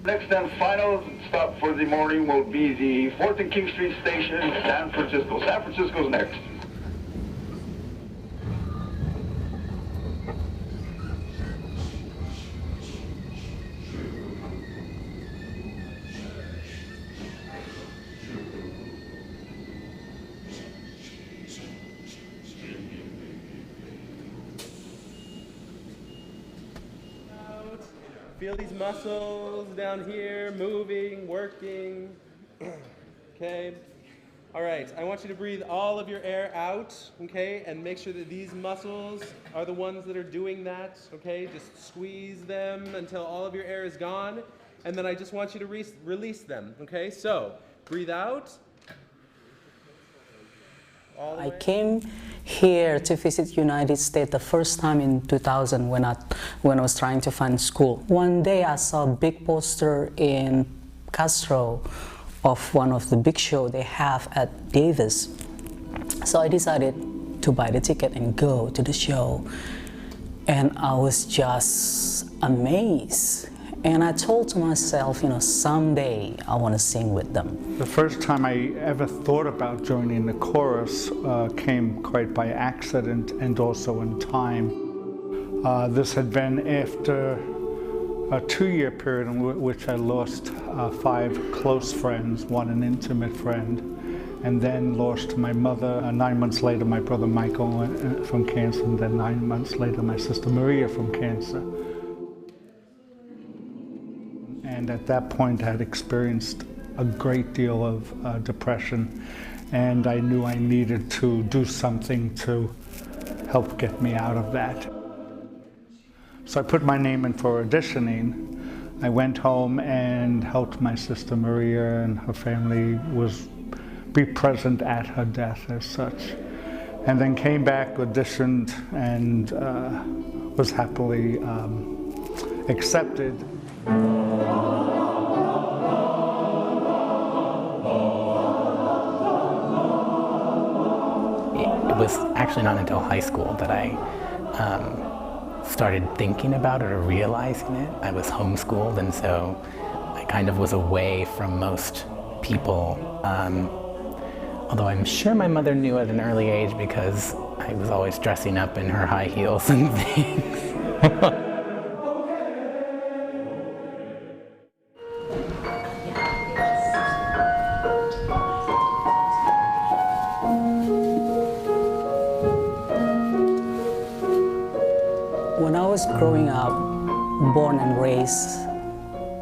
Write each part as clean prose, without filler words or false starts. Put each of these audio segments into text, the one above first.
Next and final stop for the morning will be the 4th and King Street station, San Francisco. San Francisco's next. Feel these muscles down here, moving, working. Okay. All right, I want you to breathe all of your air out, okay? And make sure that these muscles are the ones that are doing that, okay? Just squeeze them until all of your air is gone. And then I just want you to release them, okay? So, breathe out. I came here to visit United States the first time in 2000 when I was trying to find school. One day I saw a big poster in Castro of one of the big shows they have at Davis. So I decided to buy the ticket and go to the show. And I was just amazed. And I told to myself, you know, someday I want to sing with them. The first time I ever thought about joining the chorus came quite by accident and also in time. This had been after a 2-year period in which I lost 5 close friends, one an intimate friend, and then lost my mother. 9 months later, my brother Michael from cancer, and then 9 months later, my sister Maria from cancer. And at that point, I had experienced a great deal of depression, and I knew I needed to do something to help get me out of that. So I put my name in for auditioning. I went home and helped my sister Maria and her family be present at her death as such. And then came back, auditioned, and was happily accepted. It was actually not until high school that I started thinking about it or realizing it. I was homeschooled, and so I kind of was away from most people. Although I'm sure my mother knew at an early age because I was always dressing up in her high heels and things. When I was growing up, born and raised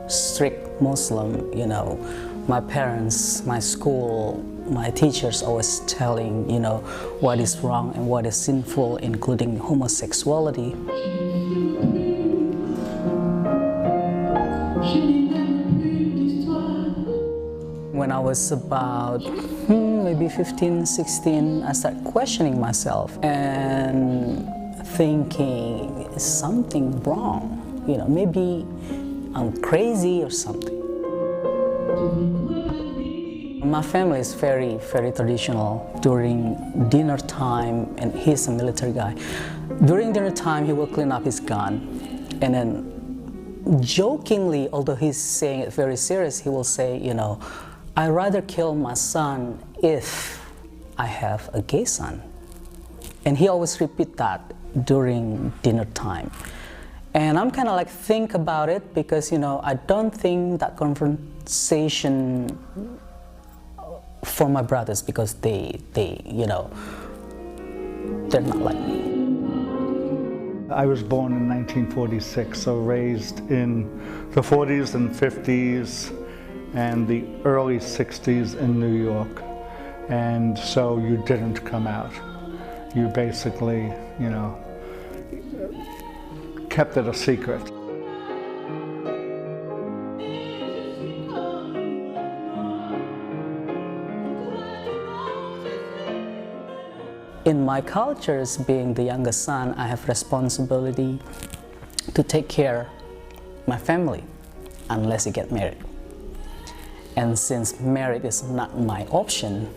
strict Muslim, you know, my parents, my school, my teachers always telling, you know, what is wrong and what is sinful, including homosexuality. When I was about maybe 15, 16, I started questioning myself and thinking, is something wrong? You know, maybe I'm crazy or something. My family is very, very traditional. During dinner time, and he's a military guy, during dinner time he will clean up his gun, and then jokingly, although he's saying it very serious, he will say, you know, I'd rather kill my son if I have a gay son. And he always repeat that during dinner time. And I'm kind of like think about it because, you know, I don't think that conversation for my brothers because they you know, they're not like me. I was born in 1946, so raised in the 40s and 50s and the early 60s in New York. And so you didn't come out. You basically, you know, kept it a secret. In my culture, as being the youngest son, I have responsibility to take care of my family unless I get married. And since marriage is not my option,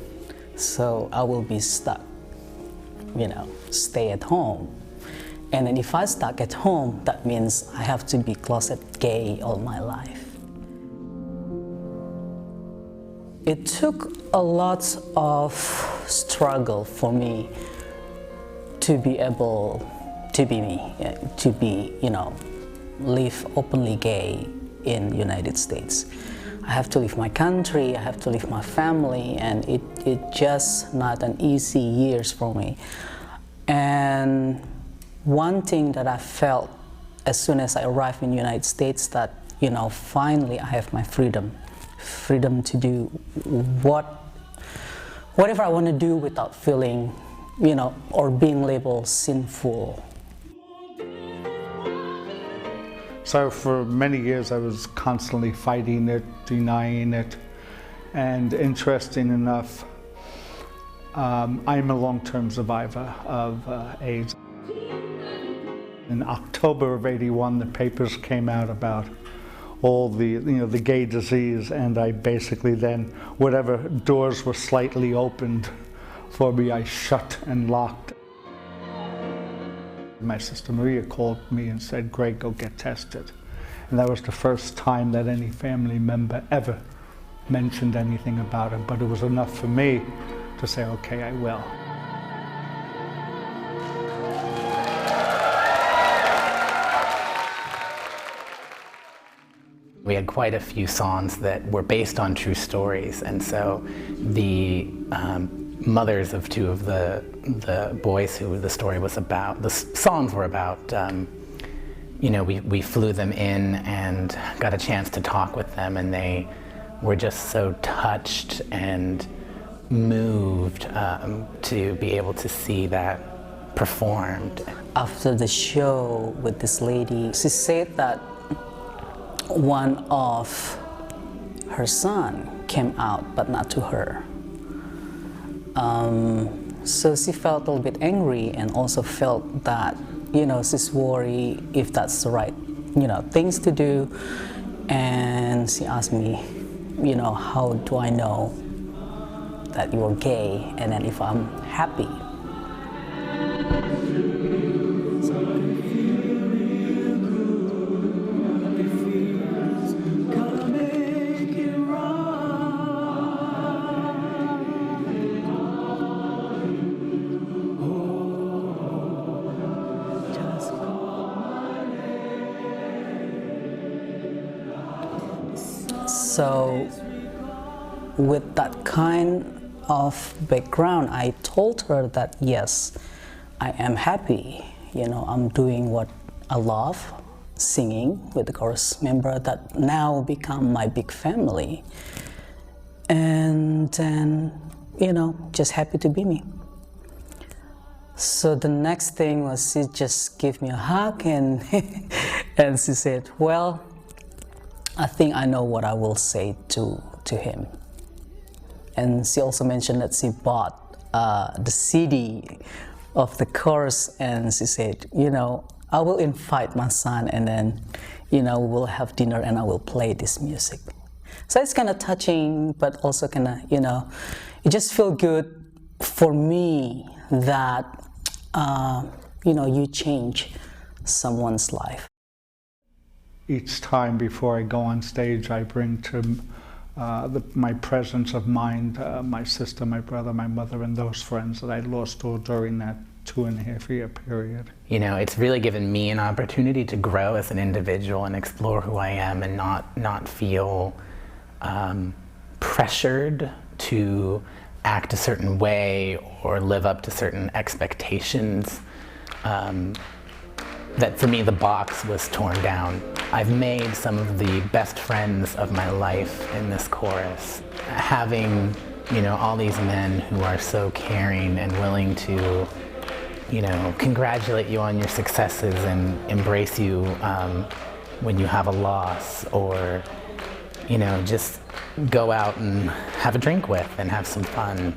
so I will be stuck, you know, stay at home. And then if I stuck at home, that means I have to be closet gay all my life. it took a lot of struggle for me to be able to be me, to be, live openly gay in the United States. I have to leave my country, I have to leave my family, and it just not an easy years for me. And one thing that I felt as soon as I arrived in the United States, that finally I have my freedom to do whatever I want to do without feeling, or being labeled sinful. So for many years I was constantly fighting it, denying it, and interesting enough, I'm a long-term survivor of AIDS. In October of '81, the papers came out about all the gay disease, and I basically then, whatever doors were slightly opened for me, I shut and locked. My sister Maria called me and said, "Greg, go get tested." And that was the first time that any family member ever mentioned anything about it, but it was enough for me to say, okay, I will. We had quite a few songs that were based on true stories, and so the mothers of two of the boys who the story was about, the songs were about, we flew them in and got a chance to talk with them, and they were just so touched and moved to be able to see that performed. After the show with this lady, she said that one of her son came out, but not to her. So she felt a little bit angry, and also felt that, she's worried if that's the right, things to do. And she asked me, how do I know that you're gay, and then if I'm happy. So with that kind of background, I told her that yes, I am happy. I'm doing what I love, singing with the chorus member that now become my big family. And then, just happy to be me. So the next thing was she just gave me a hug, and and she said, well, I think I know what I will say to him. And she also mentioned that she bought the CD of the chorus, and she said, I will invite my son, and then, we'll have dinner and I will play this music. So it's kind of touching, but also kind of, it just feels good for me that, you change someone's life. Each time before I go on stage, I bring to my presence of mind my sister, my brother, my mother, and those friends that I lost all during that 2.5-year period. It's really given me an opportunity to grow as an individual and explore who I am, and not feel pressured to act a certain way or live up to certain expectations. That for me, the box was torn down. I've made some of the best friends of my life in this chorus. Having, all these men who are so caring and willing to, congratulate you on your successes and embrace you when you have a loss, or, just go out and have a drink with and have some fun.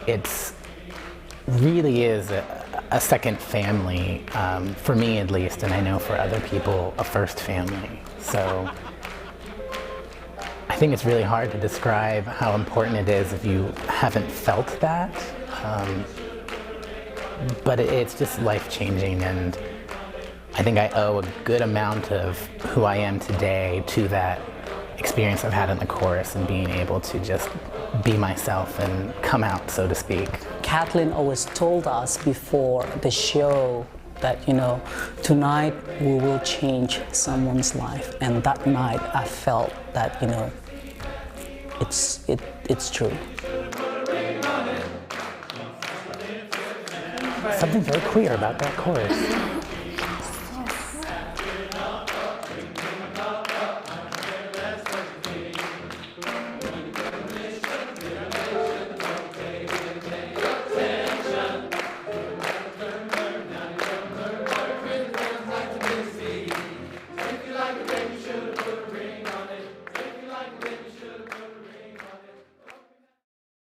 It's really is a second family, for me at least, and I know for other people, a first family. So I think it's really hard to describe how important it is if you haven't felt that. But it's just life-changing, and I think I owe a good amount of who I am today to that experience I've had in the chorus and being able to just be myself and come out, so to speak. Kathleen always told us before the show that, tonight we will change someone's life. And that night I felt that, it's true. Something very queer about that chorus.